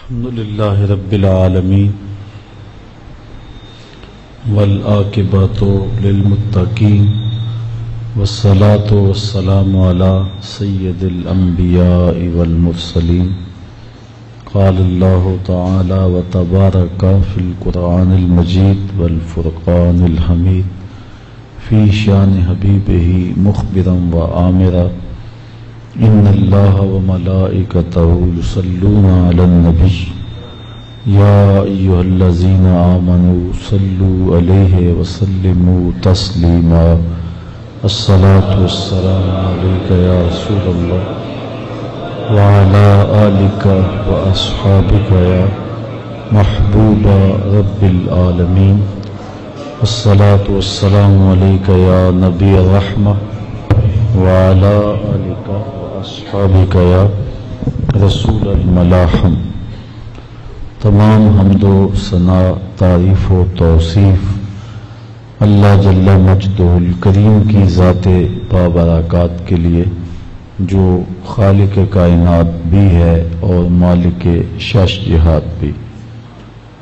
الحمد لله رب العالمين والعاقبۃ للمتقین والصلاة والسلام على سید الانبیاء والمرسلین قال اللہ تعالی وتبارک فی القرآن المجید والفرقان الحمید فی شان حبیبہ مخبرا وآمرا ان اللہ وملائکتہ یصلون علی النبی یا ایھا الذین آمنوا صلوا علیہ وسلموا تسلیما الصلاة والسلام علیک یا رسول اللہ وعلی آلک واصحابک یا محبوب رب العالمین الصلاة والسلام علیک یا نبی الرحمہ وعلی آلک واصحابک یا رسول الملاحم۔ تمام حمد و ثنا، تعریف و توصیف اللہ جل مجدہ الکریم کی ذات بابرکات کے لیے جو خالق کائنات بھی ہے اور مالک شش جہات بھی۔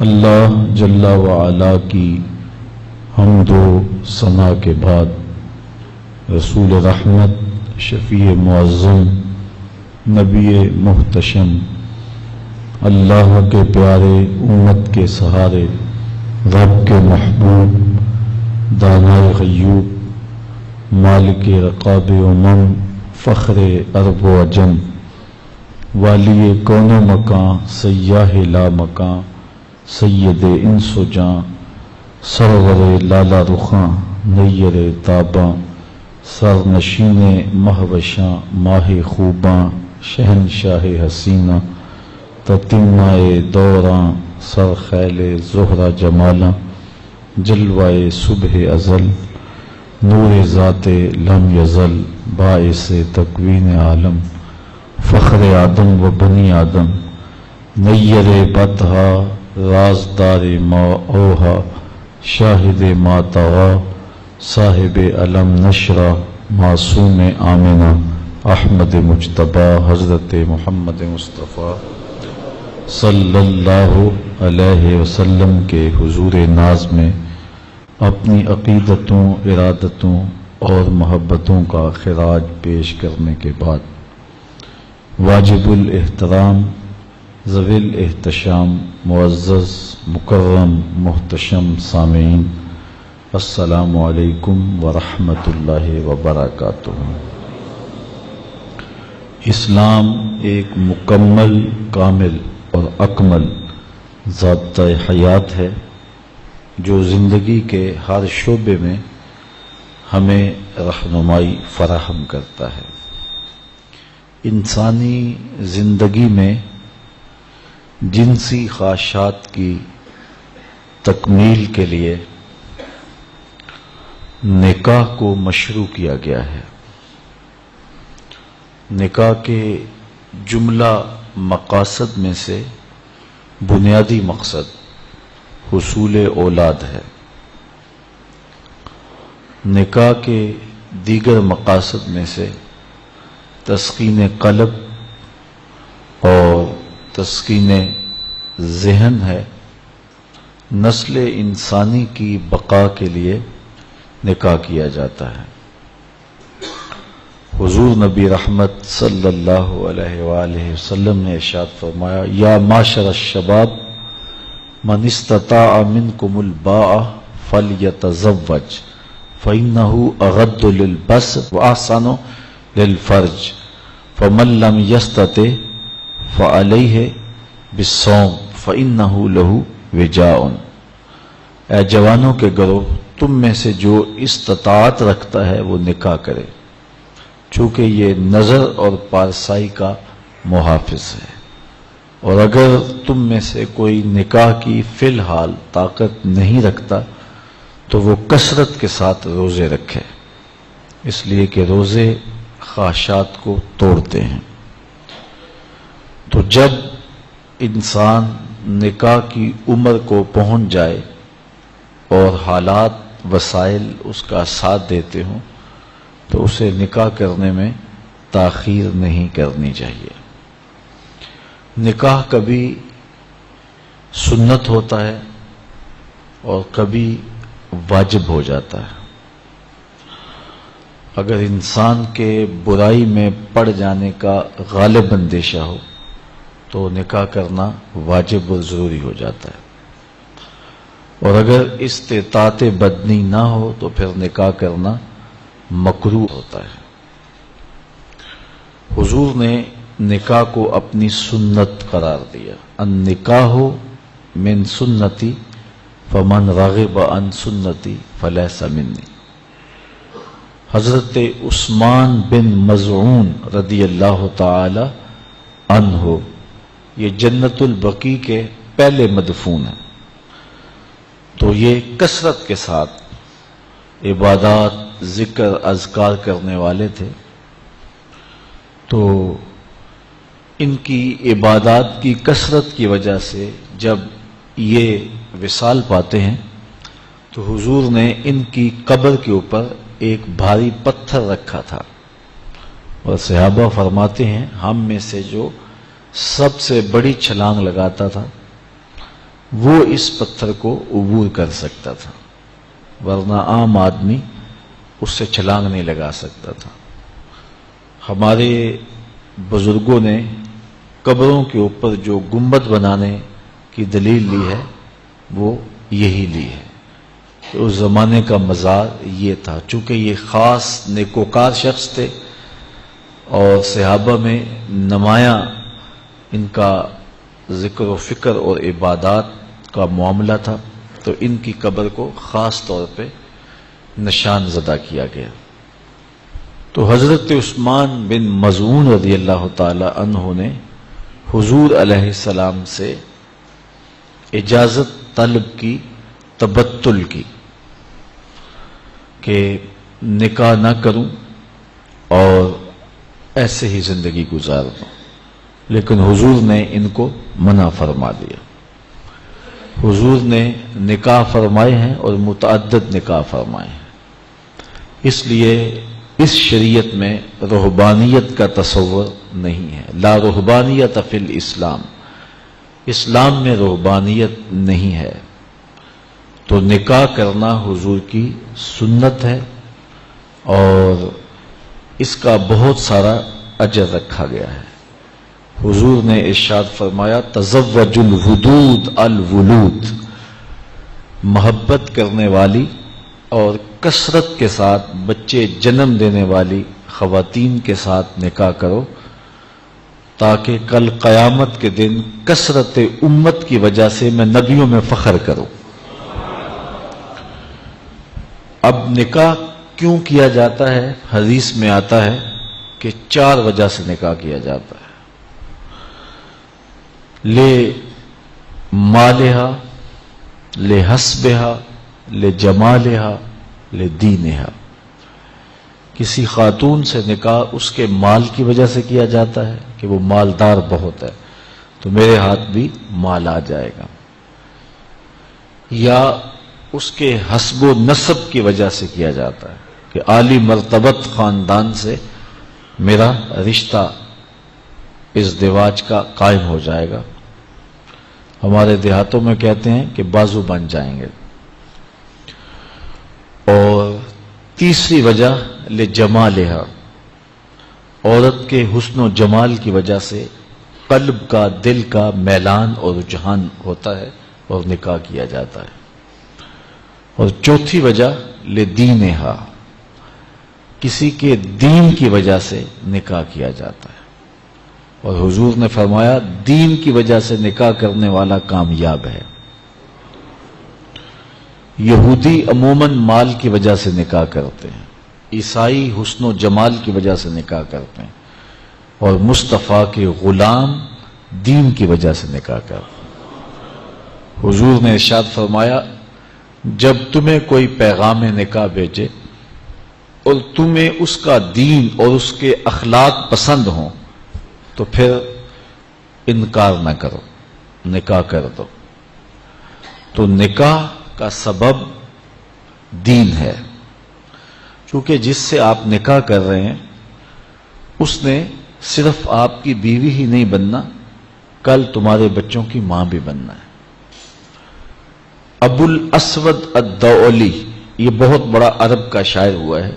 اللہ جل وعلا کی حمد و ثنا کے بعد رسول رحمت، شفیع معظم، نبی محتشم، اللہ کے پیارے، امت کے سہارے، رب کے محبوب، دانائے غیوب، مالک رقاب امم، فخر عرب و عجم، والی کون و مکان، سیاہ لا مکان، سید انس و جاں، سرور لالا رخاں، نیر تاباں، سر نشین مہوشاں، ماہ خوباں، شہنشاہ حسینہ، تتمہ دوراں، سر خیل زہرہ جمالاں، جلوہ صبح ازل، نور ذات لم یزل، باعث تکوین عالم، فخر آدم و بنی آدم، نیر بطحا، رازدار ما اوہا، شاہد ما طغا، صاحب علم نشرہ، معصوم آمنہ، احمد مجتبی، حضرت محمد مصطفیٰ صلی اللہ علیہ وسلم کے حضور ناز میں اپنی عقیدتوں، ارادتوں اور محبتوں کا خراج پیش کرنے کے بعد واجب الاحترام، ذوی الاحتشام، معزز، مکرم، محتشم سامعین، السلام علیکم ورحمۃ اللہ وبرکاتہ۔ اسلام ایک مکمل، کامل اور اکمل ضابطہ حیات ہے جو زندگی کے ہر شعبے میں ہمیں رہنمائی فراہم کرتا ہے۔ انسانی زندگی میں جنسی خواہشات کی تکمیل کے لیے نکاح کو مشروع کیا گیا ہے۔ نکاح کے جملہ مقاصد میں سے بنیادی مقصد حصول اولاد ہے۔ نکاح کے دیگر مقاصد میں سے تسکین قلب اور تسکین ذہن ہے۔ نسل انسانی کی بقا کے لیے نکاح کیا جاتا ہے۔ حضور نبی رحمت صلی اللہ علیہ وآلہ وسلم نے ارشاد فرمایا، یا معشر الشباب من استطاع منکم الباء فلیتزوج فإنہ اغض للبصر واحسن للفرج فمن لم یستطع فعلیہ بالصوم فإنہ لہ وجاء۔ اے جوانوں کے گروہ، تم میں سے جو استطاعت رکھتا ہے وہ نکاح کرے، چونکہ یہ نظر اور پارسائی کا محافظ ہے، اور اگر تم میں سے کوئی نکاح کی فی الحال طاقت نہیں رکھتا تو وہ کثرت کے ساتھ روزے رکھے، اس لیے کہ روزے خواہشات کو توڑتے ہیں۔ تو جب انسان نکاح کی عمر کو پہنچ جائے اور حالات، وسائل اس کا ساتھ دیتے ہوں تو اسے نکاح کرنے میں تاخیر نہیں کرنی چاہیے۔ نکاح کبھی سنت ہوتا ہے اور کبھی واجب ہو جاتا ہے۔ اگر انسان کے برائی میں پڑ جانے کا غالب اندیشہ ہو تو نکاح کرنا واجب اور ضروری ہو جاتا ہے، اور اگر استطاعت بدنی نہ ہو تو پھر نکاح کرنا مکروہ ہوتا ہے۔ حضور نے نکاح کو اپنی سنت قرار دیا، النکاح من سنتی فمن رغب عن سنتی فلیس منی۔ حضرت عثمان بن مظعون رضی اللہ تعالی عنہ یہ جنت البقیع کے پہلے مدفون ہیں، تو یہ کثرت کے ساتھ عبادات، ذکر، اذکار کرنے والے تھے۔ تو ان کی عبادات کی کثرت کی وجہ سے جب یہ وصال پاتے ہیں تو حضور نے ان کی قبر کے اوپر ایک بھاری پتھر رکھا تھا، اور صحابہ فرماتے ہیں ہم میں سے جو سب سے بڑی چھلانگ لگاتا تھا وہ اس پتھر کو عبور کر سکتا تھا، ورنہ عام آدمی اس سے چھلانگ نہیں لگا سکتا تھا۔ ہمارے بزرگوں نے قبروں کے اوپر جو گنبد بنانے کی دلیل لی ہے وہ یہی لی ہے کہ اس زمانے کا مزار یہ تھا، چونکہ یہ خاص نیکوکار شخص تھے اور صحابہ میں نمایاں ان کا ذکر و فکر اور عبادات کا معاملہ تھا، تو ان کی قبر کو خاص طور پہ نشان زدہ کیا گیا۔ تو حضرت عثمان بن مظعون رضی اللہ تعالی عنہ نے حضور علیہ السلام سے اجازت طلب کی، تبتل کی، کہ نکاح نہ کروں اور ایسے ہی زندگی گزار دوں، لیکن حضور نے ان کو منع فرما دیا۔ حضور نے نکاح فرمائے ہیں اور متعدد نکاح فرمائے ہیں، اس لیے اس شریعت میں رہبانیت کا تصور نہیں ہے۔ لا رہبانیت فی الاسلام، اسلام میں رہبانیت نہیں ہے۔ تو نکاح کرنا حضور کی سنت ہے اور اس کا بہت سارا اجر رکھا گیا ہے۔ حضور نے ارشاد فرمایا تزوج الودود الولود، محبت کرنے والی اور کثرت کے ساتھ بچے جنم دینے والی خواتین کے ساتھ نکاح کرو تاکہ کل قیامت کے دن کثرت امت کی وجہ سے میں نبیوں میں فخر کروں۔ اب نکاح کیوں کیا جاتا ہے؟ حدیث میں آتا ہے کہ 4 وجہ سے نکاح کیا جاتا ہے۔ لے مالہا، لے حسبہا، لے جمالہا، لے دینہا۔ کسی خاتون سے نکاح اس کے مال کی وجہ سے کیا جاتا ہے کہ وہ مالدار بہت ہے تو میرے ہاتھ بھی مال آ جائے گا، یا اس کے حسب و نسب کی وجہ سے کیا جاتا ہے کہ عالی مرتبت خاندان سے میرا رشتہ ازدواج کا قائم ہو جائے گا۔ ہمارے دیہاتوں میں کہتے ہیں کہ بازو بن جائیں گے۔ اور تیسری وجہ لجمالہا، عورت کے حسن و جمال کی وجہ سے قلب کا، دل کا میلان اور رجحان ہوتا ہے اور نکاح کیا جاتا ہے۔ اور چوتھی وجہ لدینہا، کسی کے دین کی وجہ سے نکاح کیا جاتا ہے، اور حضور نے فرمایا دین کی وجہ سے نکاح کرنے والا کامیاب ہے۔ یہودی عموماً مال کی وجہ سے نکاح کرتے ہیں، عیسائی حسن و جمال کی وجہ سے نکاح کرتے ہیں، اور مصطفیٰ کے غلام دین کی وجہ سے نکاح کرتے ہیں۔ حضور نے ارشاد فرمایا جب تمہیں کوئی پیغام نکاح بھیجے اور تمہیں اس کا دین اور اس کے اخلاق پسند ہوں تو پھر انکار نہ کرو، نکاح کر دو۔ تو نکاح کا سبب دین ہے، چونکہ جس سے آپ نکاح کر رہے ہیں اس نے صرف آپ کی بیوی ہی نہیں بننا، کل تمہارے بچوں کی ماں بھی بننا ہے۔ ابو الاسود الدؤلی یہ بہت بڑا عرب کا شاعر ہوا ہے.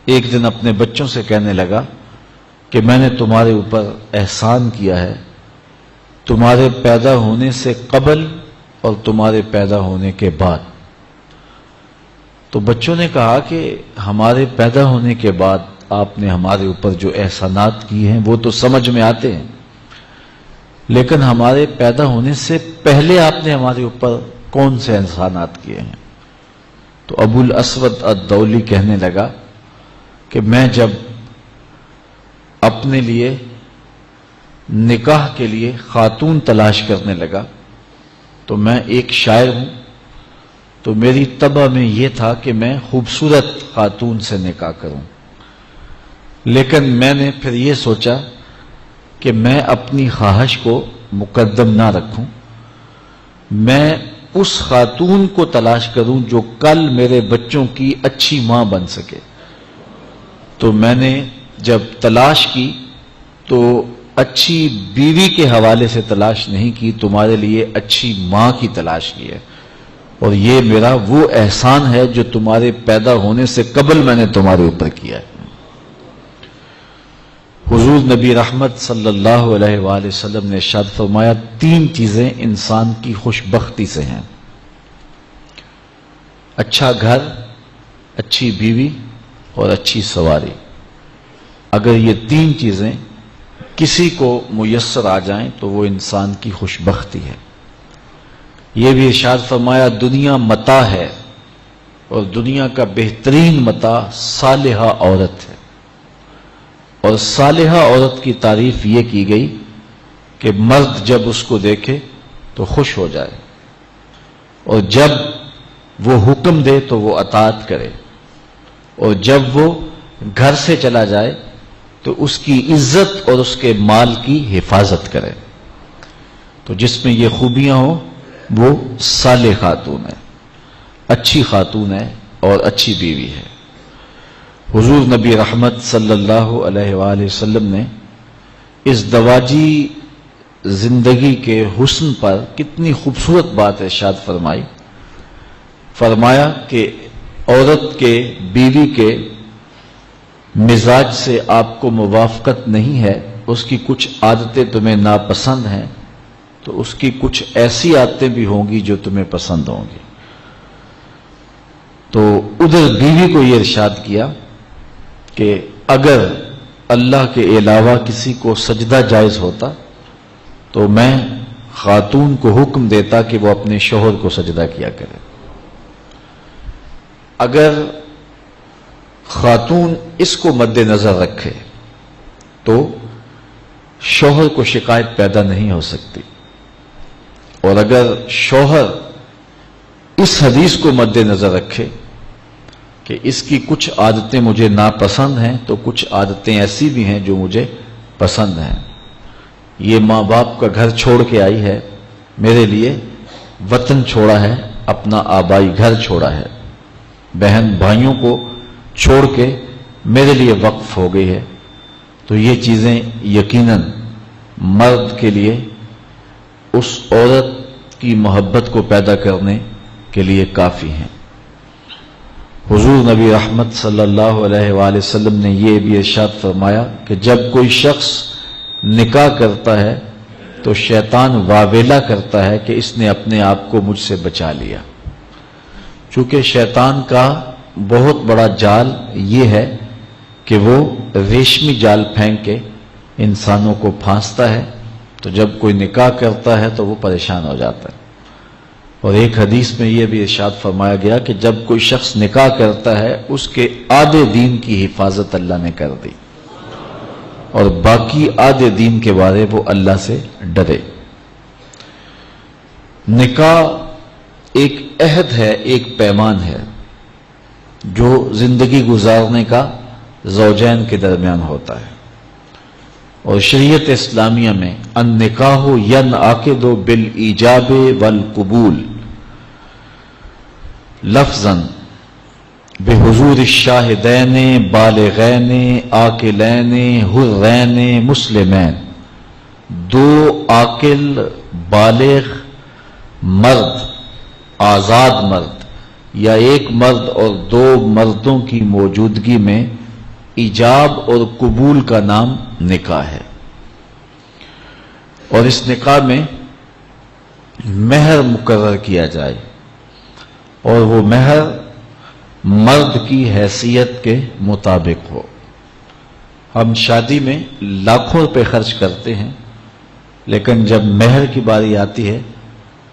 ایک دن اپنے بچوں سے کہنے لگا کہ میں نے تمہارے اوپر احسان کیا ہے، تمہارے پیدا ہونے سے قبل اور تمہارے پیدا ہونے کے بعد. تو بچوں نے کہا کہ ہمارے پیدا ہونے کے بعد آپ نے ہمارے اوپر جو احسانات کیے ہیں وہ تو سمجھ میں آتے ہیں، لیکن ہمارے پیدا ہونے سے پہلے آپ نے ہمارے اوپر کون سے احسانات کیے ہیں؟ تو ابو الاسود الدؤلی کہنے لگا کہ میں جب اپنے لیے نکاح کے لیے خاتون تلاش کرنے لگا تو میں ایک شاعر ہوں، تو میری طبع میں یہ تھا کہ میں خوبصورت خاتون سے نکاح کروں، لیکن میں نے پھر یہ سوچا کہ میں اپنی خواہش کو مقدم نہ رکھوں، میں اس خاتون کو تلاش کروں جو کل میرے بچوں کی اچھی ماں بن سکے. تو میں نے جب تلاش کی تو اچھی بیوی کے حوالے سے تلاش نہیں کی، تمہارے لیے اچھی ماں کی تلاش کی ہے، اور یہ میرا وہ احسان ہے جو تمہارے پیدا ہونے سے قبل میں نے تمہارے اوپر کیا ہے. حضور نبی رحمت صلی اللہ علیہ وآلہ وسلم نے ارشاد فرمایا 3 چیزیں انسان کی خوش بختی سے ہیں: اچھا گھر، اچھی بیوی اور اچھی سواری. اگر یہ 3 چیزیں کسی کو میسر آ جائیں تو وہ انسان کی خوش بختی ہے. یہ بھی ارشاد فرمایا دنیا متاع ہے اور دنیا کا بہترین متاع صالحہ عورت ہے. اور صالحہ عورت کی تعریف یہ کی گئی کہ مرد جب اس کو دیکھے تو خوش ہو جائے، اور جب وہ حکم دے تو وہ اطاعت کرے، اور جب وہ گھر سے چلا جائے تو اس کی عزت اور اس کے مال کی حفاظت کرے. تو جس میں یہ خوبیاں ہوں وہ صالح خاتون ہے، اچھی خاتون ہے اور اچھی بیوی ہے. حضور نبی رحمت صلی اللہ علیہ وآلہ وسلم نے اس دواجی زندگی کے حسن پر کتنی خوبصورت بات ارشاد فرمائی. فرمایا کہ عورت کے، بیوی کے مزاج سے آپ کو موافقت نہیں ہے، اس کی کچھ عادتیں تمہیں ناپسند ہیں، تو اس کی کچھ ایسی عادتیں بھی ہوں گی جو تمہیں پسند ہوں گی. تو ادھر بیوی کو یہ ارشاد کیا کہ اگر اللہ کے علاوہ کسی کو سجدہ جائز ہوتا تو میں خاتون کو حکم دیتا کہ وہ اپنے شوہر کو سجدہ کیا کرے. اگر خاتون اس کو مد نظر رکھے تو شوہر کو شکایت پیدا نہیں ہو سکتی، اور اگر شوہر اس حدیث کو مد نظر رکھے کہ اس کی کچھ عادتیں مجھے ناپسند ہیں تو کچھ عادتیں ایسی بھی ہیں جو مجھے پسند ہیں، یہ ماں باپ کا گھر چھوڑ کے آئی ہے، میرے لیے وطن چھوڑا ہے، اپنا آبائی گھر چھوڑا ہے، بہن بھائیوں کو چھوڑ کے میرے لیے وقف ہو گئی ہے، تو یہ چیزیں یقیناً مرد کے لیے اس عورت کی محبت کو پیدا کرنے کے لیے کافی ہیں. حضور نبی رحمت صلی اللہ علیہ وآلہ وسلم نے یہ بھی ارشاد فرمایا کہ جب کوئی شخص نکاح کرتا ہے تو شیطان واویلا کرتا ہے کہ اس نے اپنے آپ کو مجھ سے بچا لیا. چونکہ شیطان کا بہت بڑا جال یہ ہے کہ وہ ریشمی جال پھینک کے انسانوں کو پھانستا ہے، تو جب کوئی نکاح کرتا ہے تو وہ پریشان ہو جاتا ہے. اور ایک حدیث میں یہ بھی ارشاد فرمایا گیا کہ جب کوئی شخص نکاح کرتا ہے اس کے آدھے دین کی حفاظت اللہ نے کر دی، اور باقی آدھے دین کے بارے وہ اللہ سے ڈرے. نکاح ایک عہد ہے، ایک پیمان ہے جو زندگی گزارنے کا زوجین کے درمیان ہوتا ہے. اور شریعت اسلامیہ میں النکاح ینعقد بالایجاب والقبول لفظاً بحضور الشاہدین بالغین عاقلین حرین مسلمین. 2 عاقل بالغ مرد آزاد مرد یا ایک مرد اور دو مردوں کی موجودگی میں ایجاب اور قبول کا نام نکاح ہے، اور اس نکاح میں مہر مقرر کیا جائے اور وہ مہر مرد کی حیثیت کے مطابق ہو۔ ہم شادی میں لاکھوں روپے خرچ کرتے ہیں، لیکن جب مہر کی باری آتی ہے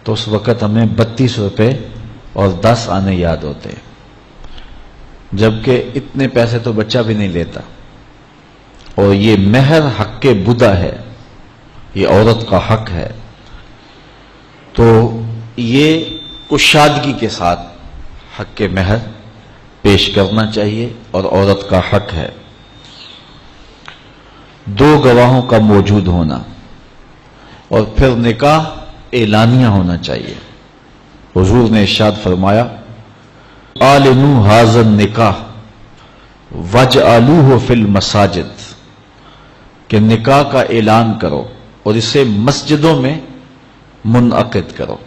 تو اس وقت ہمیں 32 روپے اور 10 آنے یاد ہوتے ہیں، جبکہ اتنے پیسے تو بچہ بھی نہیں لیتا۔ اور یہ مہر حق بدا ہے، یہ عورت کا حق ہے، تو یہ کشادگی کے ساتھ حق مہر پیش کرنا چاہیے اور عورت کا حق ہے۔ دو گواہوں کا موجود ہونا، اور پھر نکاح اعلانیہ ہونا چاہیے۔ حضور نے ارشاد فرمایا اعلنوا ھذا النکاح واجعلوہ فی المساجد، کہ نکاح کا اعلان کرو اور اسے مسجدوں میں منعقد کرو۔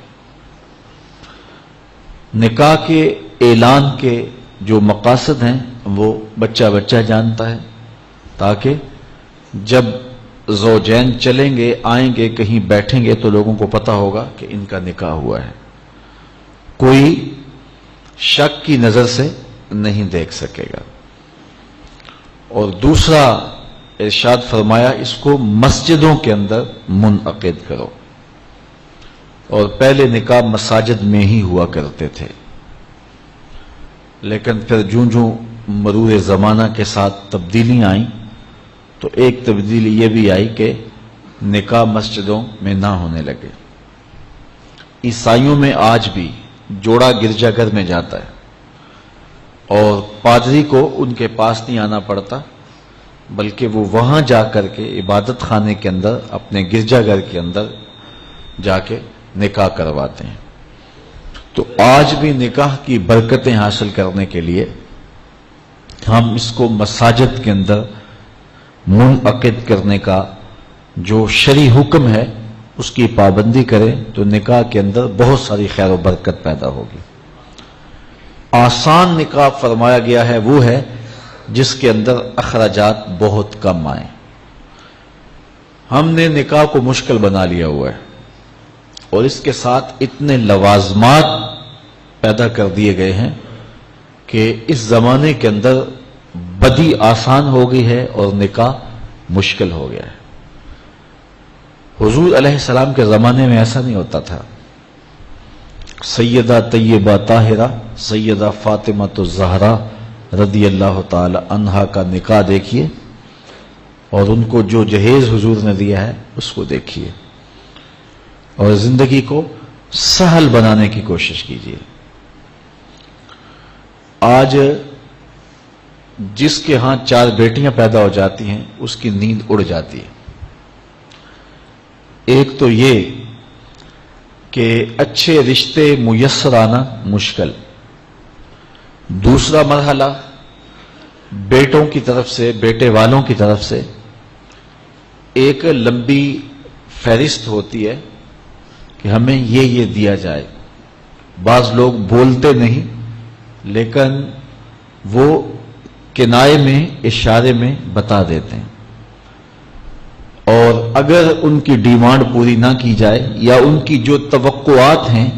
نکاح کے اعلان کے جو مقاصد ہیں وہ بچہ بچہ جانتا ہے، تاکہ جب زوجین چلیں گے آئیں گے کہیں بیٹھیں گے تو لوگوں کو پتہ ہوگا کہ ان کا نکاح ہوا ہے، کوئی شک کی نظر سے نہیں دیکھ سکے گا۔ اور دوسرا ارشاد فرمایا اس کو مسجدوں کے اندر منعقد کرو، اور پہلے نکاح مساجد میں ہی ہوا کرتے تھے، لیکن پھر جوں مرور زمانہ کے ساتھ تبدیلیاں آئیں تو ایک تبدیلی یہ بھی آئی کہ نکاح مسجدوں میں نہ ہونے لگے۔ عیسائیوں میں آج بھی جوڑا گرجا گھر میں جاتا ہے اور پادری کو ان کے پاس نہیں آنا پڑتا، بلکہ وہ وہاں جا کر کے عبادت خانے کے اندر اپنے گرجا گھر کے اندر جا کے نکاح کرواتے ہیں۔ تو آج بھی نکاح کی برکتیں حاصل کرنے کے لیے ہم اس کو مساجد کے اندر منعقد کرنے کا جو شرعی حکم ہے اس کی پابندی کریں تو نکاح کے اندر بہت ساری خیر و برکت پیدا ہوگی۔ آسان نکاح فرمایا گیا ہے وہ ہے جس کے اندر اخراجات بہت کم آئیں۔ ہم نے نکاح کو مشکل بنا لیا ہوا ہے اور اس کے ساتھ اتنے لوازمات پیدا کر دیے گئے ہیں کہ اس زمانے کے اندر بدی آسان ہو گئی ہے اور نکاح مشکل ہو گیا ہے۔ حضور علیہ السلام کے زمانے میں ایسا نہیں ہوتا تھا۔ سیدہ طیبہ طاہرہ سیدہ فاطمہ الزہرا رضی اللہ تعالی عنہا کا نکاح دیکھیے اور ان کو جو جہیز حضور نے دیا ہے اس کو دیکھیے، اور زندگی کو سہل بنانے کی کوشش کیجیے۔ آج جس کے ہاں 4 بیٹیاں پیدا ہو جاتی ہیں اس کی نیند اڑ جاتی ہے۔ ایک تو یہ کہ اچھے رشتے میسر آنا مشکل، دوسرا مرحلہ بیٹوں کی طرف سے بیٹے والوں کی طرف سے ایک لمبی فہرست ہوتی ہے کہ ہمیں یہ دیا جائے۔ بعض لوگ بولتے نہیں لیکن وہ کنائے میں اشارے میں بتا دیتے ہیں، اور اگر ان کی ڈیمانڈ پوری نہ کی جائے یا ان کی جو توقعات ہیں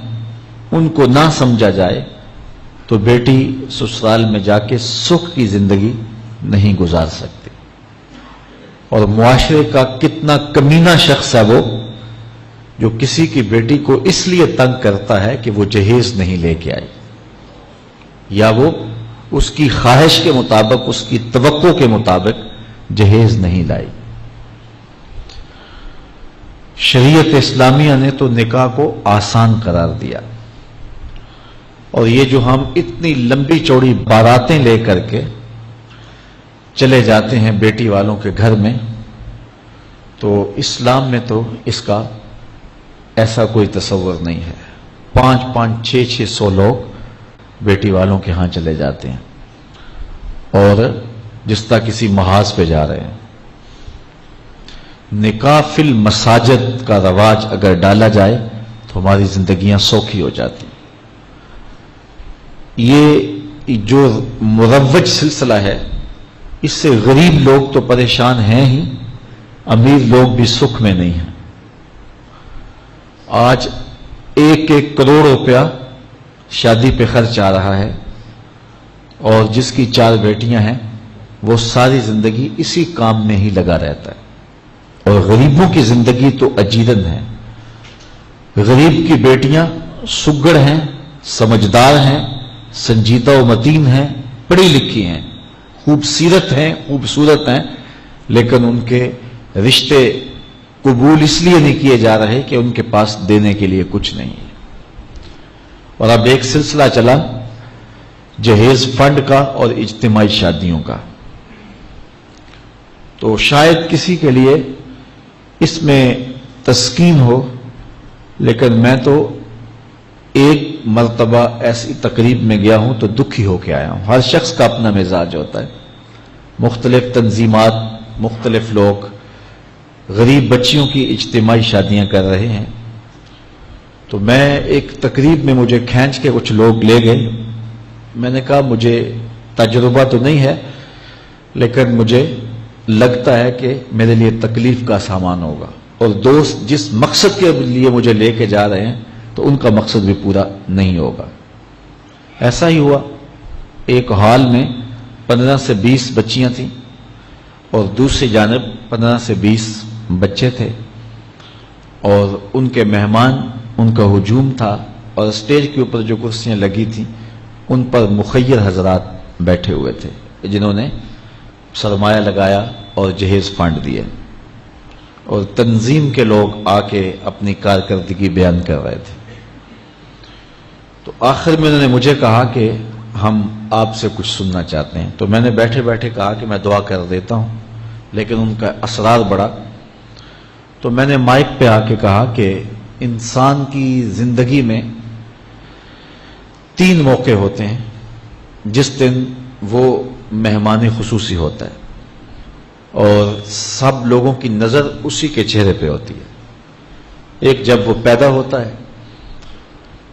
ان کو نہ سمجھا جائے تو بیٹی سسرال میں جا کے سکھ کی زندگی نہیں گزار سکتی۔ اور معاشرے کا کتنا کمینہ شخص ہے وہ جو کسی کی بیٹی کو اس لیے تنگ کرتا ہے کہ وہ جہیز نہیں لے کے آئی، یا وہ اس کی خواہش کے مطابق اس کی توقع کے مطابق جہیز نہیں لائی۔ شریعت اسلامیہ نے تو نکاح کو آسان قرار دیا، اور یہ جو ہم اتنی لمبی چوڑی باراتیں لے کر کے چلے جاتے ہیں بیٹی والوں کے گھر میں، تو اسلام میں تو اس کا ایسا کوئی تصور نہیں ہے۔ 500 600 لوگ بیٹی والوں کے ہاں چلے جاتے ہیں اور جس طرح کسی محاذ پہ جا رہے ہیں۔ نکاح فی المساجد کا رواج اگر ڈالا جائے تو ہماری زندگیاں سوکھی ہو جاتی ہیں۔ یہ جو مروج سلسلہ ہے اس سے غریب لوگ تو پریشان ہیں ہی، امیر لوگ بھی سکھ میں نہیں ہیں۔ آج 1 کروڑ روپیہ شادی پہ خرچ آ رہا ہے، اور جس کی 4 بیٹیاں ہیں وہ ساری زندگی اسی کام میں ہی لگا رہتا ہے، اور غریبوں کی زندگی تو اجیرن ہے۔ غریب کی بیٹیاں سگڑ ہیں، سمجھدار ہیں، سنجیدہ و متین ہیں، پڑھی لکھی ہیں، خوبصورت ہیں، لیکن ان کے رشتے قبول اس لیے نہیں کیے جا رہے کہ ان کے پاس دینے کے لیے کچھ نہیں ہے۔ اور اب ایک سلسلہ چلا جہیز فنڈ کا اور اجتماعی شادیوں کا، تو شاید کسی کے لیے اس میں تسکین ہو، لیکن میں تو ایک مرتبہ ایسی تقریب میں گیا ہوں تو دکھی ہو کے آیا ہوں۔ ہر شخص کا اپنا مزاج ہوتا ہے، مختلف تنظیمات، مختلف لوگ غریب بچیوں کی اجتماعی شادیاں کر رہے ہیں، تو میں ایک تقریب میں مجھے کھینچ کے کچھ لوگ لے گئے۔ میں نے کہا مجھے تجربہ تو نہیں ہے، لیکن مجھے لگتا ہے کہ میرے لیے تکلیف کا سامان ہوگا، اور دوست جس مقصد کے لیے مجھے لے کے جا رہے ہیں تو ان کا مقصد بھی پورا نہیں ہوگا۔ ایسا ہی ہوا، ایک ہال میں 15 سے 20 بچیاں تھیں، اور دوسری جانب 15 سے 20 بچے تھے، اور ان کے مہمان، ان کا ہجوم تھا، اور اسٹیج کے اوپر جو کرسیاں لگی تھیں ان پر مخیر حضرات بیٹھے ہوئے تھے جنہوں نے سرمایہ لگایا اور جہیز فنڈ دیے، اور تنظیم کے لوگ آ کے اپنی کارکردگی بیان کر رہے تھے۔ تو آخر میں انہوں نے مجھے کہا کہ ہم آپ سے کچھ سننا چاہتے ہیں، تو میں نے بیٹھے بیٹھے کہا کہ میں دعا کر دیتا ہوں، لیکن ان کا اصرار بڑھا، تو میں نے مائک پہ آ کے کہا کہ انسان کی زندگی میں 3 موقع ہوتے ہیں جس دن وہ مہمان خصوصی ہوتا ہے، اور سب لوگوں کی نظر اسی کے چہرے پہ ہوتی ہے۔ ایک جب وہ پیدا ہوتا ہے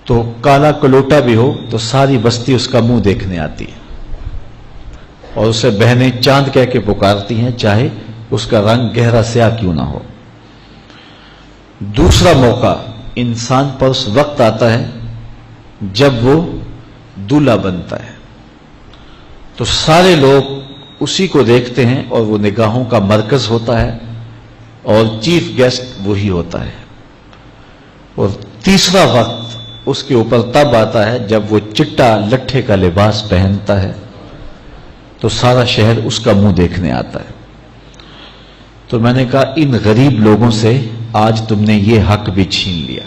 تو کالا کلوٹا بھی ہو تو ساری بستی اس کا منہ دیکھنے آتی ہے، اور اسے بہنیں چاند کہہ کے پکارتی ہیں، چاہے اس کا رنگ گہرا سیاہ کیوں نہ ہو۔ دوسرا موقع انسان پر اس وقت آتا ہے جب وہ دولہا بنتا ہے، تو سارے لوگ اسی کو دیکھتے ہیں، اور وہ نگاہوں کا مرکز ہوتا ہے، اور چیف گیسٹ وہی ہوتا ہے۔ اور تیسرا وقت اس کے اوپر تب آتا ہے جب وہ چٹا لٹھے کا لباس پہنتا ہے، تو سارا شہر اس کا منہ دیکھنے آتا ہے۔ تو میں نے کہا ان غریب لوگوں سے آج تم نے یہ حق بھی چھین لیا۔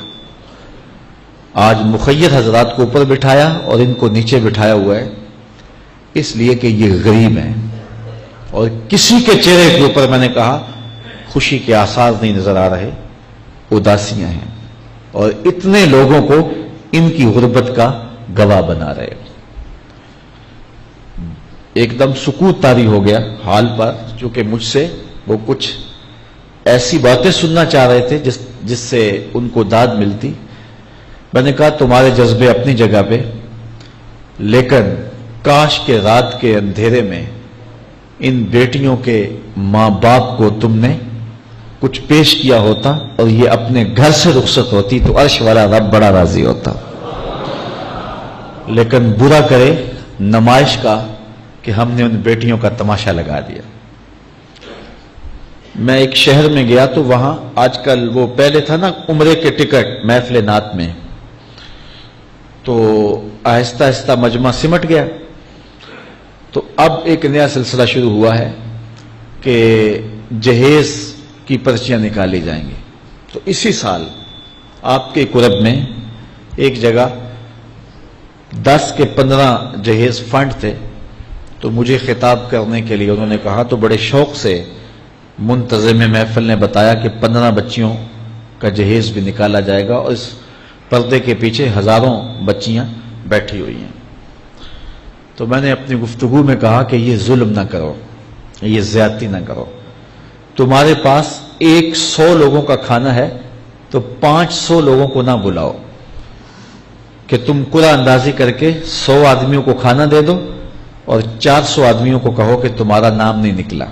آج مخیر حضرات کو اوپر بٹھایا اور ان کو نیچے بٹھایا ہوا ہے، اس لیے کہ یہ غریب ہیں، اور کسی کے چہرے کے اوپر میں نے کہا خوشی کے آثار نہیں نظر آ رہے، اداسیاں ہیں، اور اتنے لوگوں کو ان کی غربت کا گواہ بنا رہے۔ ایک دم سکوت طاری ہو گیا حال پر، چونکہ مجھ سے وہ کچھ ایسی باتیں سننا چاہ رہے تھے جس سے ان کو داد ملتی۔ میں نے کہا تمہارے جذبے اپنی جگہ پہ، لیکن کاش کے رات کے اندھیرے میں ان بیٹیوں کے ماں باپ کو تم نے کچھ پیش کیا ہوتا اور یہ اپنے گھر سے رخصت ہوتی تو عرش والا رب بڑا راضی ہوتا۔ لیکن برا کرے نمائش کا کہ ہم نے ان بیٹیوں کا تماشا لگا دیا۔ میں ایک شہر میں گیا تو وہاں آج کل وہ پہلے تھا نا عمرے کے ٹکٹ محفل نعت میں، تو آہستہ آہستہ مجمع سمٹ گیا، تو اب ایک نیا سلسلہ شروع ہوا ہے کہ جہیز کی پرچیاں نکالی جائیں گی۔ تو اسی سال آپ کے قرب میں ایک جگہ 10 کے 15 جہیز فنڈ تھے، تو مجھے خطاب کرنے کے لیے انہوں نے کہا، تو بڑے شوق سے منتظم محفل نے بتایا کہ 15 بچیوں کا جہیز بھی نکالا جائے گا، اور اس پردے کے پیچھے ہزاروں بچیاں بیٹھی ہوئی ہیں۔ تو میں نے اپنی گفتگو میں کہا کہ یہ ظلم نہ کرو، یہ زیادتی نہ کرو، تمہارے پاس 100 لوگوں کا کھانا ہے تو 500 لوگوں کو نہ بلاؤ، کہ تم قرعہ اندازی کر کے 100 آدمیوں کو کھانا دے دو اور 400 آدمیوں کو کہو کہ تمہارا نام نہیں نکلا.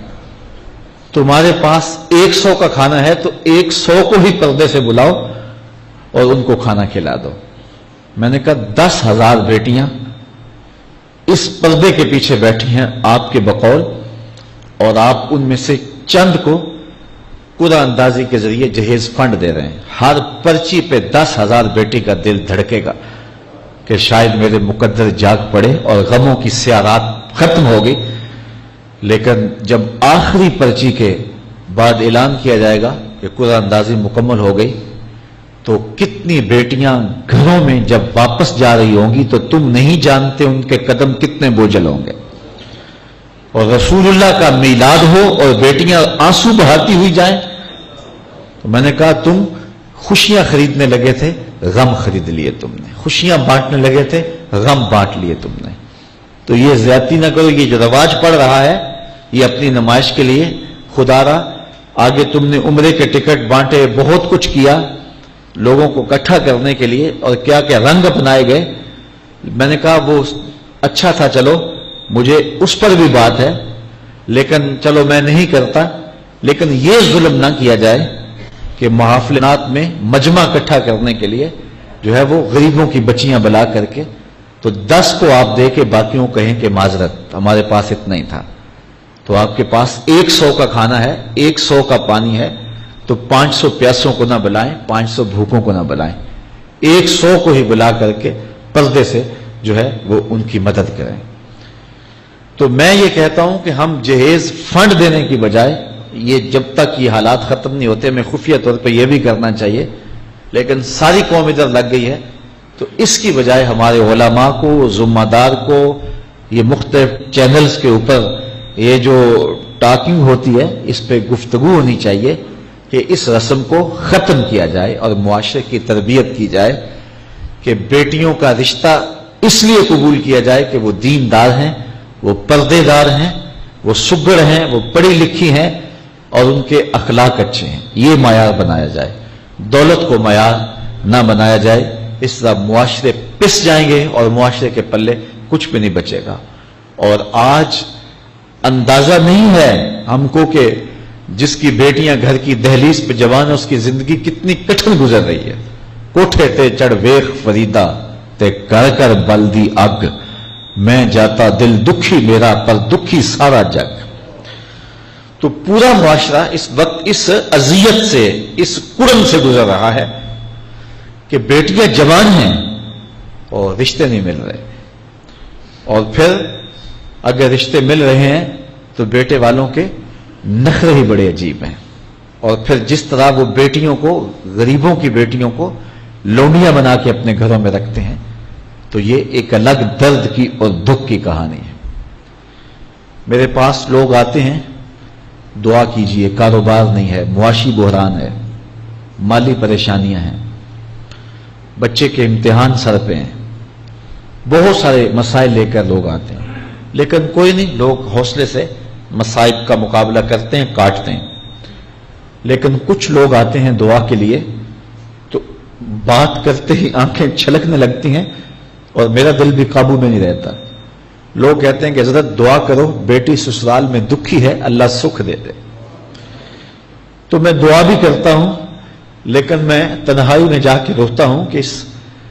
تمہارے پاس 100 کا کھانا ہے تو 100 کو ہی پردے سے بلاؤ اور ان کو کھانا کھلا دو. میں نے کہا 10,000 بیٹیاں اس پردے کے پیچھے بیٹھی ہیں آپ کے بقول، اور آپ ان میں سے چند کو قرعہ اندازی کے ذریعے جہیز فنڈ دے رہے ہیں. ہر پرچی پہ 10,000 بیٹی کا دل دھڑکے گا کہ شاید میرے مقدر جاگ پڑے اور غموں کی سیاہ رات ختم ہوگی. لیکن جب آخری پرچی کے بعد اعلان کیا جائے گا کہ قرعہ اندازی مکمل ہو گئی، تو کتنی بیٹیاں گھروں میں جب واپس جا رہی ہوں گی تو تم نہیں جانتے ان کے قدم کتنے بوجھل ہوں گے. اور رسول اللہ کا میلاد ہو اور بیٹیاں آنسو بہاتی ہوئی جائیں. تو میں نے کہا تم خوشیاں خریدنے لگے تھے، غم خرید لیے تم نے. خوشیاں بانٹنے لگے تھے، غم بانٹ لیے تم نے. تو یہ زیادتی نہ کرو. یہ جو رواج پڑ رہا ہے یہ اپنی نمائش کے لیے. خدا را آگے تم نے عمرے کے ٹکٹ بانٹے، بہت کچھ کیا لوگوں کو اکٹھا کرنے کے لیے، اور کیا کیا رنگ اپنائے گئے. میں نے کہا وہ اچھا تھا، چلو مجھے اس پر بھی بات ہے، لیکن چلو میں نہیں کرتا. لیکن یہ ظلم نہ کیا جائے کہ محافلات میں مجمع اکٹھا کرنے کے لیے جو ہے وہ غریبوں کی بچیاں بلا کر کے تو 10 کو آپ دے کے باقیوں کہیں کہ معذرت ہمارے پاس اتنا ہی تھا. تو آپ کے پاس 100 کا کھانا ہے، 100 کا پانی ہے، تو 500 پیاسوں کو نہ بلائیں، 500 بھوکوں کو نہ بلائیں، 100 کو ہی بلا کر کے پردے سے جو ہے وہ ان کی مدد کریں. تو میں یہ کہتا ہوں کہ ہم جہیز فنڈ دینے کی بجائے، یہ جب تک یہ حالات ختم نہیں ہوتے، میں خفیہ طور پہ یہ بھی کرنا چاہیے، لیکن ساری قوم ادھر لگ گئی ہے، تو اس کی بجائے ہمارے علماء کو، ذمہ دار کو، یہ مختلف چینلز کے اوپر یہ جو ٹاکنگ ہوتی ہے اس پہ گفتگو ہونی چاہیے کہ اس رسم کو ختم کیا جائے اور معاشرے کی تربیت کی جائے کہ بیٹیوں کا رشتہ اس لیے قبول کیا جائے کہ وہ دیندار ہیں، وہ پردے دار ہیں، وہ سگڑ ہیں، وہ پڑھی لکھی ہیں اور ان کے اخلاق اچھے ہیں. یہ معیار بنایا جائے، دولت کو معیار نہ بنایا جائے. اس طرح معاشرے پس جائیں گے اور معاشرے کے پلے کچھ بھی نہیں بچے گا. اور آج اندازہ نہیں ہے ہم کو کہ جس کی بیٹیاں گھر کی دہلیز پہ جوان ہے اس کی زندگی کتنی کٹھن گزر رہی ہے. کوٹھے تے چڑھ ویخ فریدا تے کر کر بلدی اگ، میں جاتا دل دکھی میرا پر دکھی سارا جگ. تو پورا معاشرہ اس وقت اس اذیت سے، اس کڑن سے گزر رہا ہے کہ بیٹیاں جوان ہیں اور رشتے نہیں مل رہے، اور پھر اگر رشتے مل رہے ہیں تو بیٹے والوں کے نخرے ہی بڑے عجیب ہیں. اور پھر جس طرح وہ بیٹیوں کو، غریبوں کی بیٹیوں کو لونڈیاں بنا کے اپنے گھروں میں رکھتے ہیں، تو یہ ایک الگ درد کی اور دکھ کی کہانی ہے. میرے پاس لوگ آتے ہیں، دعا کیجئے، کاروبار نہیں ہے، معاشی بحران ہے، مالی پریشانیاں ہیں، بچے کے امتحان سر پہ ہیں، بہت سارے مسائل لے کر لوگ آتے ہیں. لیکن کوئی نہیں، لوگ حوصلے سے مصائب کا مقابلہ کرتے ہیں، کاٹتے ہیں. لیکن کچھ لوگ آتے ہیں دعا کے لیے تو بات کرتے ہی آنکھیں چھلکنے لگتی ہیں اور میرا دل بھی قابو میں نہیں رہتا. لوگ کہتے ہیں کہ حضرت دعا کرو، بیٹی سسرال میں دکھی ہے، اللہ سکھ دے دے. تو میں دعا بھی کرتا ہوں، لیکن میں تنہائی میں جا کے روتا ہوں کہ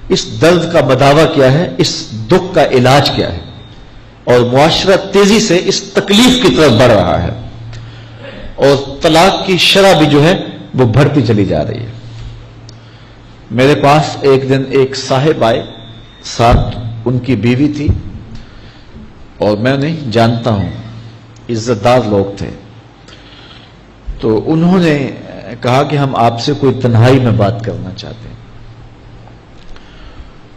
اس درد کا مداوع کیا ہے، اس دکھ کا علاج کیا ہے. اور معاشرہ تیزی سے اس تکلیف کی طرف بڑھ رہا ہے اور طلاق کی شرح بھی جو ہے وہ بڑھتی چلی جا رہی ہے. میرے پاس ایک دن ایک صاحب آئے، ساتھ ان کی بیوی تھی، اور میں انہیں جانتا ہوں، عزت دار لوگ تھے. تو انہوں نے کہا کہ ہم آپ سے کوئی تنہائی میں بات کرنا چاہتے ہیں.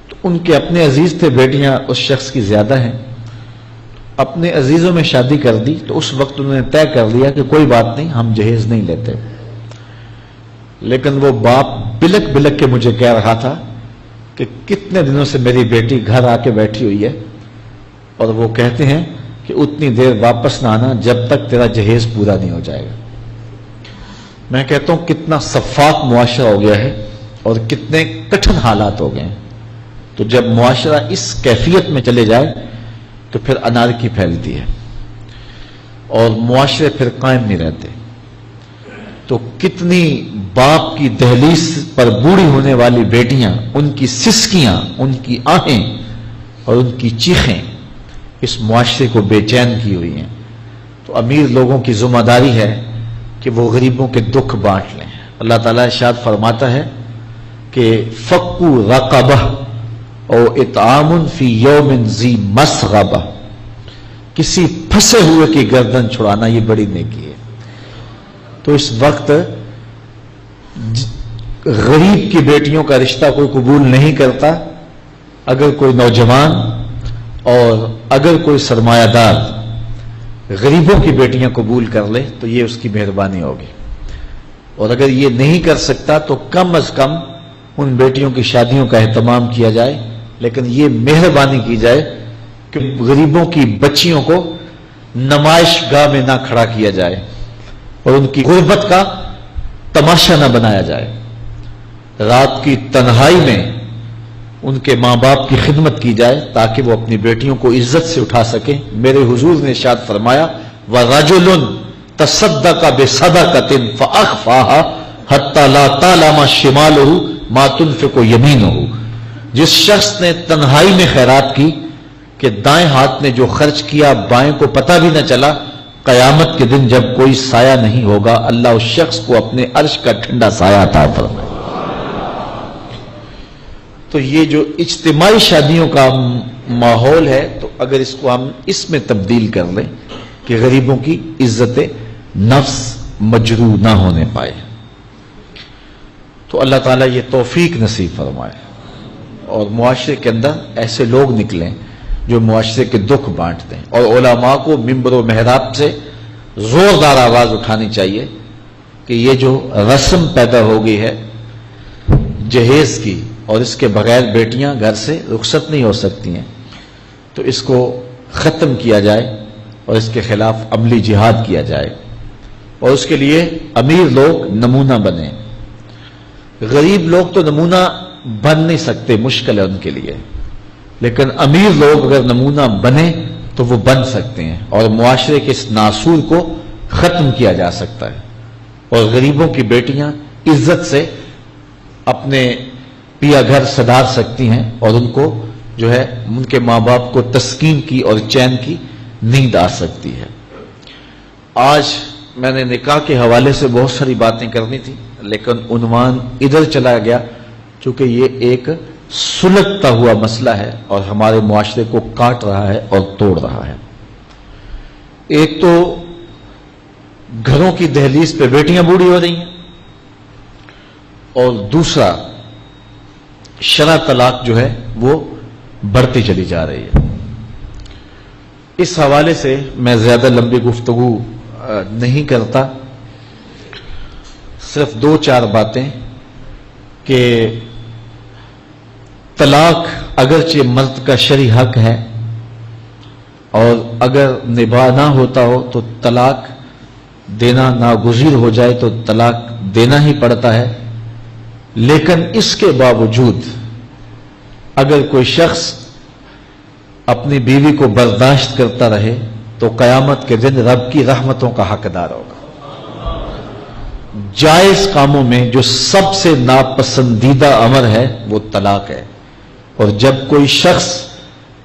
تو ان کے اپنے عزیز تھے، بیٹیاں اس شخص کی زیادہ ہیں، اپنے عزیزوں میں شادی کر دی. تو اس وقت انہوں نے طے کر لیا کہ کوئی بات نہیں، ہم جہیز نہیں لیتے. لیکن وہ باپ بلک بلک کے مجھے کہہ رہا تھا کہ کتنے دنوں سے میری بیٹی گھر آ کے بیٹھی ہوئی ہے اور وہ کہتے ہیں کہ اتنی دیر واپس نہ آنا جب تک تیرا جہیز پورا نہیں ہو جائے گا. میں کہتا ہوں کتنا صفاق معاشرہ ہو گیا ہے اور کتنے کٹھن حالات ہو گئے ہیں. تو جب معاشرہ اس کیفیت میں چلے جائے تو پھر انارکی پھیلتی ہے اور معاشرے پھر قائم نہیں رہتے. تو کتنی باپ کی دہلیز پر بوڑھی ہونے والی بیٹیاں، ان کی سسکیاں، ان کی آہیں اور ان کی چیخیں اس معاشرے کو بے چین کی ہوئی ہیں. تو امیر لوگوں کی ذمہ داری ہے کہ وہ غریبوں کے دکھ بانٹ لیں. اللہ تعالیٰ ارشاد فرماتا ہے کہ فکو رقبہ او اطعام فی یوم ذی مسغبہ، کسی پھنسے ہوئے کی گردن چھڑانا یہ بڑی نیکی ہے. تو اس وقت غریب کی بیٹیوں کا رشتہ کوئی قبول نہیں کرتا. اگر کوئی نوجوان اور اگر کوئی سرمایہ دار غریبوں کی بیٹیاں قبول کر لے تو یہ اس کی مہربانی ہوگی، اور اگر یہ نہیں کر سکتا تو کم از کم ان بیٹیوں کی شادیوں کا اہتمام کیا جائے، لیکن یہ مہربانی کی جائے کہ غریبوں کی بچیوں کو نمائش گاہ میں نہ کھڑا کیا جائے اور ان کی غربت کا تماشا نہ بنایا جائے. رات کی تنہائی میں ان کے ماں باپ کی خدمت کی جائے تاکہ وہ اپنی بیٹیوں کو عزت سے اٹھا سکیں. میرے حضور نے ارشاد فرمایا وَرَجُلٌ تَصَدَّقَ بِصَدَقَةٍ فَأَخْفَاهَا حَتَّى لَا تَعْلَمَ شِمَالُهُ مَا تُنْفِقُ يَمِينُهُ. جس شخص نے تنہائی میں خیرات کی کہ دائیں ہاتھ نے جو خرچ کیا بائیں کو پتہ بھی نہ چلا، قیامت کے دن جب کوئی سایہ نہیں ہوگا اللہ اس شخص کو اپنے عرش کا ٹھنڈا سایہ عطا فرمائے. تو یہ جو اجتماعی شادیوں کا ماحول ہے، تو اگر اس کو ہم اس میں تبدیل کر لیں کہ غریبوں کی عزت نفس مجروح نہ ہونے پائے، تو اللہ تعالیٰ یہ توفیق نصیب فرمائے اور معاشرے کے اندر ایسے لوگ نکلیں جو معاشرے کے دکھ بانٹتے ہیں. اور علماء کو ممبر و محراب سے زوردار آواز اٹھانی چاہیے کہ یہ جو رسم پیدا ہو گئی ہے جہیز کی، اور اس کے بغیر بیٹیاں گھر سے رخصت نہیں ہو سکتی ہیں، تو اس کو ختم کیا جائے اور اس کے خلاف عملی جہاد کیا جائے. اور اس کے لیے امیر لوگ نمونہ بنیں. غریب لوگ تو نمونہ بن نہیں سکتے، مشکل ہے ان کے لیے، لیکن امیر لوگ اگر نمونہ بنے تو وہ بن سکتے ہیں اور معاشرے کے اس ناسور کو ختم کیا جا سکتا ہے. اور غریبوں کی بیٹیاں عزت سے اپنے پیا گھر سدھار سکتی ہیں اور ان کو جو ہے ان کے ماں باپ کو تسکین کی اور چین کی نیند آ سکتی ہے. آج میں نے نکاح کے حوالے سے بہت ساری باتیں کرنی تھی، لیکن عنوان ادھر چلا گیا چونکہ یہ ایک سلگتا ہوا مسئلہ ہے اور ہمارے معاشرے کو کاٹ رہا ہے اور توڑ رہا ہے. ایک تو گھروں کی دہلیز پہ بیٹیاں بوڑھی ہو رہی ہیں، اور دوسرا شرع طلاق جو ہے وہ بڑھتی چلی جا رہی ہے. اس حوالے سے میں زیادہ لمبی گفتگو نہیں کرتا، صرف 2-4 باتیں کہ طلاق اگرچہ مرد کا شرعی حق ہے اور اگر نباہ نہ ہوتا ہو تو طلاق دینا ناگزیر ہو جائے تو طلاق دینا ہی پڑتا ہے، لیکن اس کے باوجود اگر کوئی شخص اپنی بیوی کو برداشت کرتا رہے تو قیامت کے دن رب کی رحمتوں کا حقدار ہوگا. جائز کاموں میں جو سب سے ناپسندیدہ امر ہے وہ طلاق ہے، اور جب کوئی شخص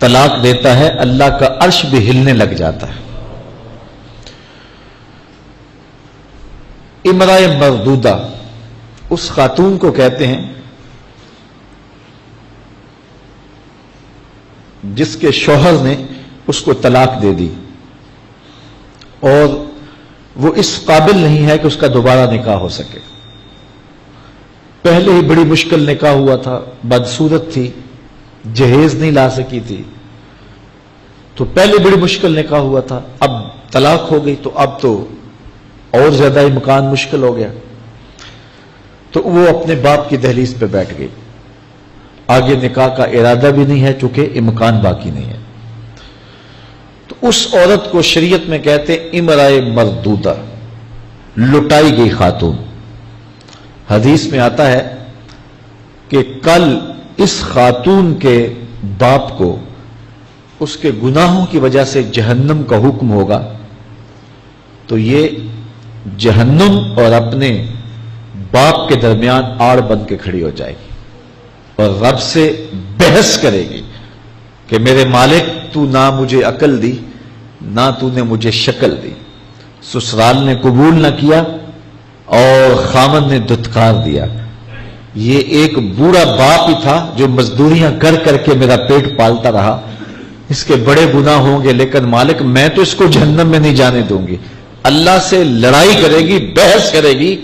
طلاق دیتا ہے اللہ کا عرش بھی ہلنے لگ جاتا ہے. امرأہ مردودہ اس خاتون کو کہتے ہیں جس کے شوہر نے اس کو طلاق دے دی اور وہ اس قابل نہیں ہے کہ اس کا دوبارہ نکاح ہو سکے. پہلے ہی بڑی مشکل نکاح ہوا تھا، بدصورت تھی، جہیز نہیں لا سکی تھی، تو پہلے بڑی مشکل نکاح ہوا تھا، اب طلاق ہو گئی تو اب تو اور زیادہ امکان مشکل ہو گیا. تو وہ اپنے باپ کی دہلیز پہ بیٹھ گئی، آگے نکاح کا ارادہ بھی نہیں ہے چونکہ امکان باقی نہیں ہے. تو اس عورت کو شریعت میں کہتے امرأہ مردودہ، لٹائی گئی خاتون. حدیث میں آتا ہے کہ کل اس خاتون کے باپ کو اس کے گناہوں کی وجہ سے جہنم کا حکم ہوگا تو یہ جہنم اور اپنے باپ کے درمیان آڑ بن کے کھڑی ہو جائے گی اور رب سے بحث کرے گی کہ میرے مالک تو نہ مجھے عقل دی نہ تو نے مجھے شکل دی، سسرال نے قبول نہ کیا اور خامن نے دھتکار دیا۔ یہ ایک بوڑھا باپ ہی تھا جو مزدوریاں کر کر کے میرا پیٹ پالتا رہا، اس کے بڑے گناہ ہوں گے لیکن مالک میں تو اس کو جہنم میں نہیں جانے دوں گی۔ اللہ سے لڑائی کرے گی، بحث کرے گی،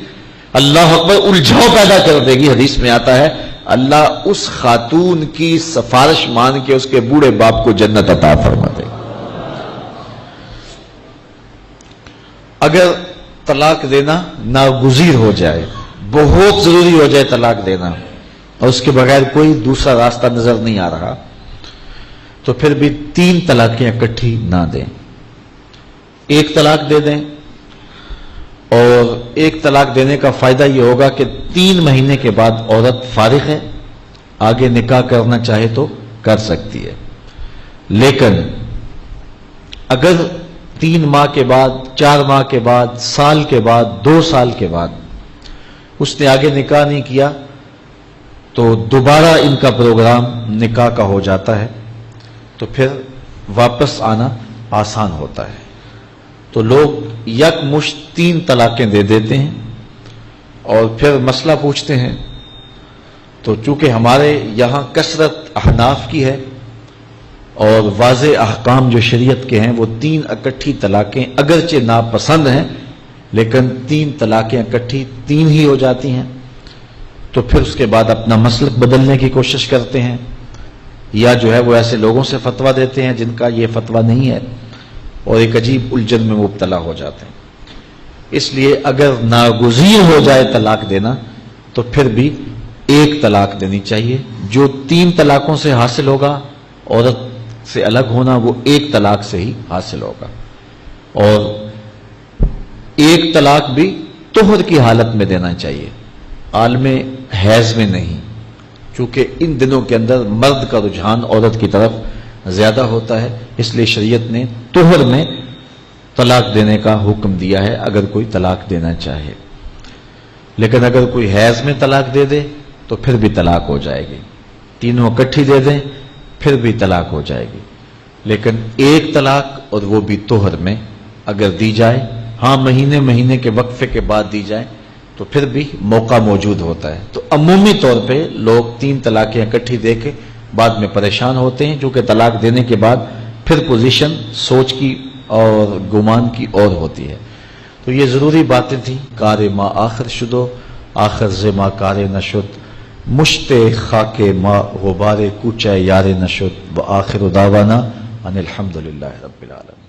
اللہ اکبر، الجھاؤ پیدا کر دے گی۔ حدیث میں آتا ہے اللہ اس خاتون کی سفارش مان کے اس کے بوڑھے باپ کو جنت عطا فرما دے گا۔ اگر طلاق دینا ناگزیر ہو جائے، بہت ضروری ہو جائے طلاق دینا اور اس کے بغیر کوئی دوسرا راستہ نظر نہیں آ رہا، تو پھر بھی 3 طلاقیں اکٹھی نہ دیں، 1 طلاق دے دیں۔ اور 1 طلاق دینے کا فائدہ یہ ہوگا کہ 3 مہینے کے بعد عورت فارغ ہے، آگے نکاح کرنا چاہے تو کر سکتی ہے۔ لیکن اگر 3 ماہ کے بعد، 4 ماہ کے بعد، سال کے بعد، 2 سال کے بعد اس نے آگے نکاح نہیں کیا تو دوبارہ ان کا پروگرام نکاح کا ہو جاتا ہے، تو پھر واپس آنا آسان ہوتا ہے۔ تو لوگ یکمشت 3 طلاقیں دے دیتے ہیں اور پھر مسئلہ پوچھتے ہیں، تو چونکہ ہمارے یہاں کثرت احناف کی ہے اور واضح احکام جو شریعت کے ہیں وہ 3 اکٹھی طلاقیں اگرچہ ناپسند ہیں لیکن 3 طلاقیں اکٹھی 3 ہی ہو جاتی ہیں، تو پھر اس کے بعد اپنا مسلک بدلنے کی کوشش کرتے ہیں یا جو ہے وہ ایسے لوگوں سے فتویٰ دیتے ہیں جن کا یہ فتویٰ نہیں ہے اور ایک عجیب الجھن میں مبتلا ہو جاتے ہیں۔ اس لیے اگر ناگزیر ہو جائے طلاق دینا تو پھر بھی 1 طلاق دینی چاہیے۔ جو 3 طلاقوں سے حاصل ہوگا عورت سے الگ ہونا وہ 1 طلاق سے ہی حاصل ہوگا، اور 1 طلاق بھی طہر کی حالت میں دینا چاہیے، عالم حیض میں نہیں، چونکہ ان دنوں کے اندر مرد کا رجحان عورت کی طرف زیادہ ہوتا ہے، اس لیے شریعت نے طہر میں طلاق دینے کا حکم دیا ہے اگر کوئی طلاق دینا چاہے۔ لیکن اگر کوئی حیض میں طلاق دے دے تو پھر بھی طلاق ہو جائے گی، تینوں اکٹھی دے دیں پھر بھی طلاق ہو جائے گی۔ لیکن 1 طلاق اور وہ بھی طہر میں اگر دی جائے، ہاں مہینے کے وقفے کے بعد دی جائے تو پھر بھی موقع موجود ہوتا ہے۔ تو عمومی طور پہ لوگ 3 طلاقیں اکٹھی دے کے بعد میں پریشان ہوتے ہیں، چونکہ طلاق دینے کے بعد پھر پوزیشن سوچ کی اور گمان کی اور ہوتی ہے۔ تو یہ ضروری باتیں تھیں۔ کار ما آخر شدو آخر ز ما کار نشد، مشت خاک ما غبار کوچہ یار نشد، و آخر دعوانا ان الحمدللہ رب العالمین۔